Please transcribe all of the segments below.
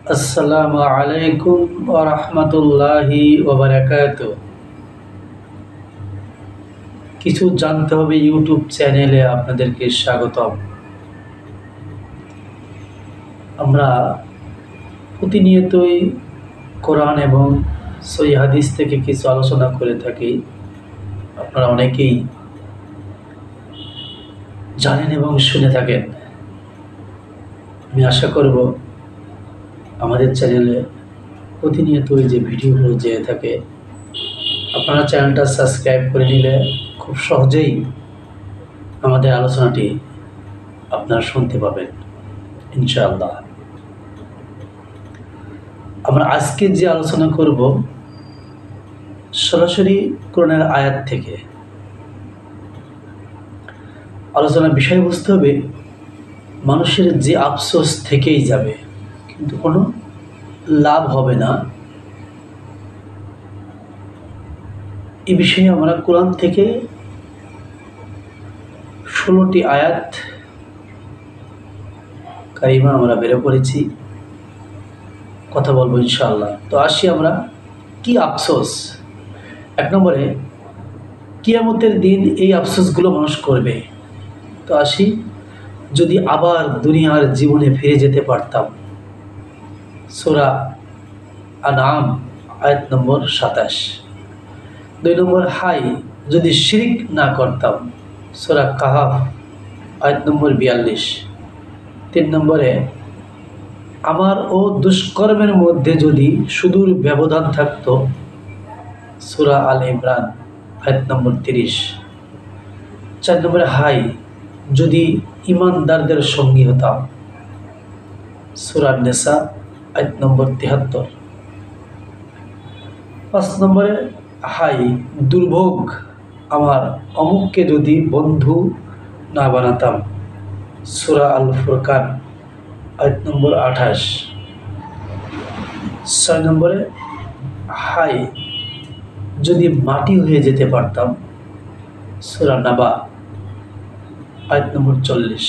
আসসালামু আলাইকুম ওয়া রাহমাতুল্লাহি ওয়া বারাকাতুহু। কিছু জানতে হবে ইউটিউব চ্যানেলে আপনাদেরকে স্বাগতম। আমরা প্রতিনিয়তই কোরআন এবং সহিহ হাদিস থেকে কিছু আলোচনা করে থাকি। আপনারা অনেকেই জানেন এবং শুনে থাকেন। আমি আশা করব আমাদের চ্যানেলে প্রতিনিয়তই যে ভিডিওগুলো যেয়ে থাকে, আপনারা চ্যানেলটা সাবস্ক্রাইব করে নিলে খুব সহজেই আমাদের আলোচনাটি আপনারা শুনতে পাবেন ইনশাআল্লাহ। আমরা আজকে যে আলোচনা করব সরাসরি কোরআনের আয়াত থেকে। আলোচনার বিষয়বস্তু হবে মানুষের যে আফসোস থেকেই যাবে কিন্তু কোনো লাভ হবে না, এই বিষয়ে আমরা কোরআন থেকে 16টি আয়াত কারিমা আমরা বের করেছি, কথা বলবো ইনশাআল্লাহ। তো আসি আমরা, কি আফসোস। 1 নম্বরে, কিয়ামতের দিন এই আফসোসগুলো মানুষ করবে। তো আসি, যদি আবার দুনিয়ার জীবনে ফিরে যেতে পারতাম। সূরা আনআম আয়াত নম্বর 27। 2 নম্বর, হাই যদি শিরক না করতাম। সূরা কাহাফ আয়াত নম্বর 42। 3 নম্বরে, আমার ও দুষ্কর্মের মধ্যে যদি সুদূর ব্যবধান থাকতো। সূরা আল ইমরান আয়াত নম্বর 30। 4 নম্বরে, হাই যদি ঈমানদারদের সঙ্গী হতাম। সূরা নিসা আয়াত নম্বর 73। 5 নম্বরে, হাই দুর্ভোগ আমার অমুককে যদি বন্ধু না বানাতাম। সূরা আল ফুরকান আয়াত নম্বর 28। 6 নম্বরে, হাই যদি মাটি হয়ে যেতে পারতাম। সূরা নাবা আয়াত নম্বর 40।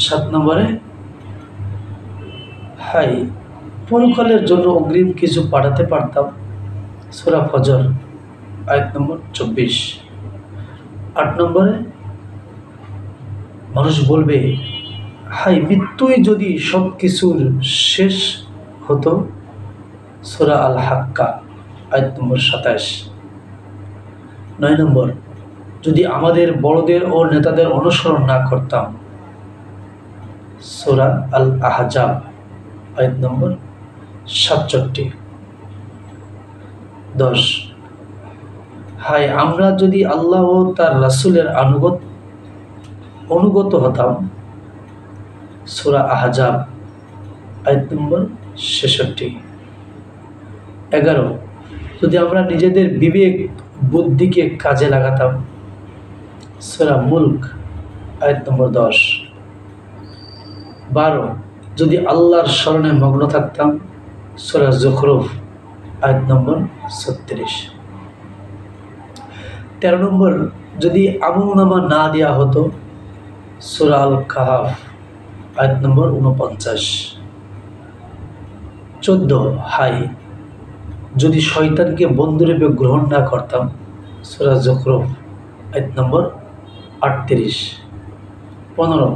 7 নম্বরে, হাই পরকালের জন্য অগ্রিম কিছু পাঠাতে পারতাম। সূরা ফজর আয়াত নম্বর 24। 8 নম্বরে, মানুষ বলবে, হাই মৃত্যুই যদি সব কিছুর শেষ হতো। সূরা আল হাক্কা আয়াত নম্বর 27। 9 নম্বর, যদি আমাদের বড়দের ও নেতাদের অনুসরণ না করতাম। সূরা আল আহজাব আয়াত নম্বর 67। 10, হাই আমরা যদি আল্লাহ ও তার রাসূলের অনুগত হতাম। সূরা আহজাব আয়াত নম্বর 66। 11, যদি আমরা নিজেদের বিবেক বুদ্ধিকে কাজে লাগাতাম। সূরা মুলক আয়াত নম্বর 10। 12, যদি আল্লাহর স্মরণে মগ্ন থাকতাম। সূরা যুখরুফ আয়াত নম্বর 36। 13 নম্বর, যদি আমলনামা না দেয়া হতো। সূরা আল কাহাফ আয়াত নম্বর 49। 14, হাই যদি শয়তানকে বন্ধুরূপে গ্রহণ না করতাম। সূরা যুখরুফ আয়াত নম্বর 38। 15,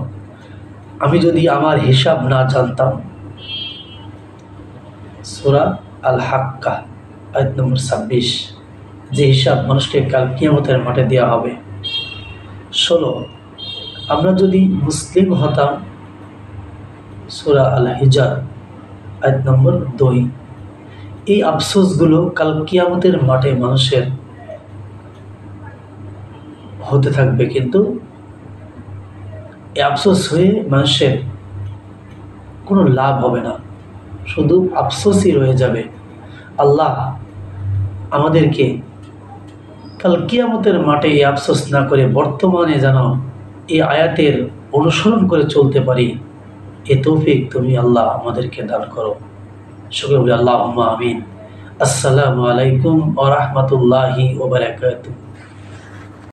আমি যদি আমার হিসাব না জানতাম। সূরা আল হাক্কা আয়াত নম্বর 26, যে হিসাব মানুষকে কাল কিয়ামতের মাঠে দেওয়া হবে। 16, আমরা যদি মুসলিম হতাম। সূরা আল হিজর আয়াত নম্বর 2। এই আফসোসগুলো কাল কিয়ামতের মাঠে মানুষের হতে থাকবে, কিন্তু এই আফসোস হয়ে মানুষের কোনো লাভ হবে না, শুধু আফসোসই রয়ে যাবে। আল্লাহ আমাদেরকে কাল কিয়ামতের মাঠে এই আফসোস না করে বর্তমানে যেন এই আয়াতের অনুসরণ করে চলতে পারি, এ তৌফিক তুমি আল্লাহ আমাদেরকে দান করো। শুকর বলি আল্লাহুম্মা আমিন। আসসালামু আলাইকুম ওয়া রাহমাতুল্লাহি ওয়া বারাকাতুহু।